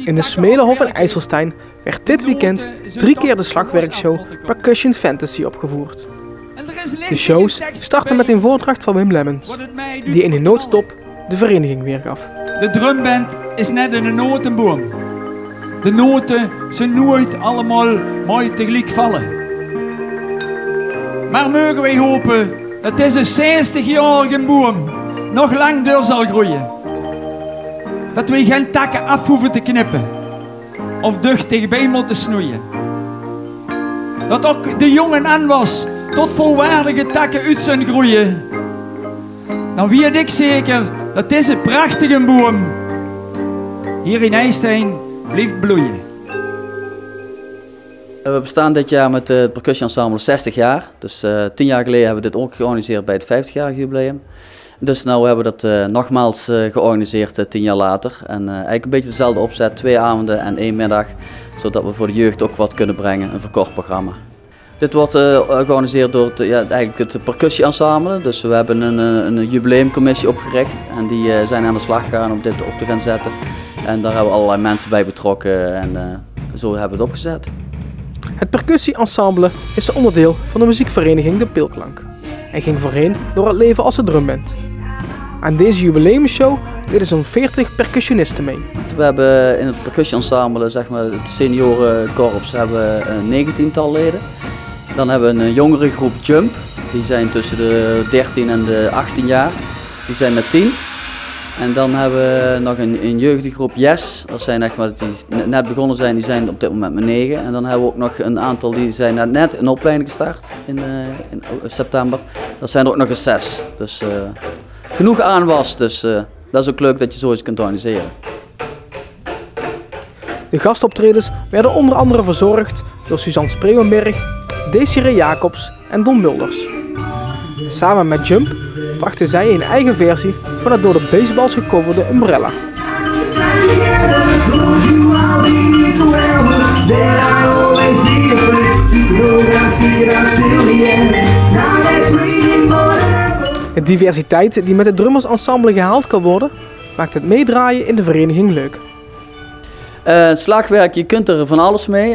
In de Smelenhof in IJsselstein werd dit weekend 3 keer de slagwerkshow Percussion Fantasy opgevoerd. De shows starten met een voordracht van Wim Lemmens, die in een notendop de vereniging weergaf. De drumband is net een notenboom. De noten zijn nooit allemaal mooi tegelijk vallen. Maar mogen wij hopen dat deze 60-jarige boom nog lang door zal groeien. Dat wij geen takken af hoeven te knippen of duchtig bij moeten snoeien. Dat ook de jongen aan was tot volwaardige takken uit zijn groeien. Dan weet ik zeker dat deze prachtige boom hier in IJsselstein blijft bloeien. We bestaan dit jaar met het Percussion Ensemble 60 jaar. Dus 10 jaar geleden hebben we dit ook georganiseerd bij het 50-jarig jubileum. Dus nu hebben we dat nogmaals georganiseerd 10 jaar later. En eigenlijk een beetje dezelfde opzet, 2 avonden en 1 middag. Zodat we voor de jeugd ook wat kunnen brengen, een verkort programma. Dit wordt georganiseerd door het Percussie Ensemble. Dus we hebben een jubileumcommissie opgericht. En die zijn aan de slag gegaan om dit op te gaan zetten. En daar hebben we allerlei mensen bij betrokken en zo hebben we het opgezet. Het Percussie-ensemble is een onderdeel van de muziekvereniging De Pilklank en ging voorheen door het leven als een drumband. Aan deze jubileumshow deden zo'n 40 percussionisten mee. We hebben in het Percussie-ensemble, zeg maar, het seniorenkorps, hebben een 19-tal leden. Dan hebben we een jongere groep Jump, die zijn tussen de 13 en de 18 jaar, die zijn met 10. En dan hebben we nog een jeugdige groep Yes, dat zijn echt maar die net begonnen zijn, die zijn op dit moment met 9. En dan hebben we ook nog een aantal die zijn net een opleiding gestart in september. Dat zijn er ook nog eens 6. Dus genoeg aanwas, dus dat is ook leuk dat je zoiets kunt organiseren. De gastoptredens werden onder andere verzorgd door Suzanne Spreeuwenberg, Desiree Jacobs en Don Mulders. Samen met Jump brachten zij een eigen versie van het door de baseballs gecoverde Umbrella. De diversiteit die met het drummersensemble gehaald kan worden, maakt het meedraaien in de vereniging leuk. Slagwerk, je kunt er van alles mee.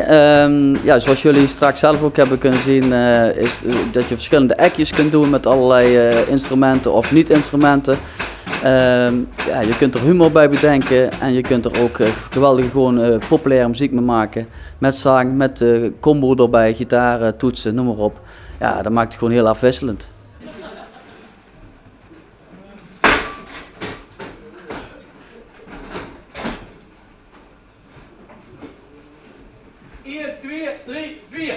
Ja, zoals jullie straks zelf ook hebben kunnen zien, is dat je verschillende ekjes kunt doen met allerlei instrumenten of niet-instrumenten. Ja, je kunt er humor bij bedenken en je kunt er ook geweldige populaire muziek mee maken. Met zang, met combo erbij, gitaar, toetsen, noem maar op. Ja, dat maakt het gewoon heel afwisselend. 1, 2, 3, 4.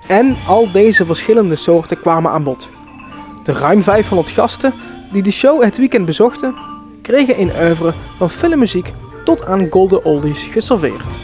En al deze verschillende soorten kwamen aan bod. De ruim 500 gasten die de show het weekend bezochten, kregen een oeuvre van filmmuziek tot aan golden oldies geserveerd.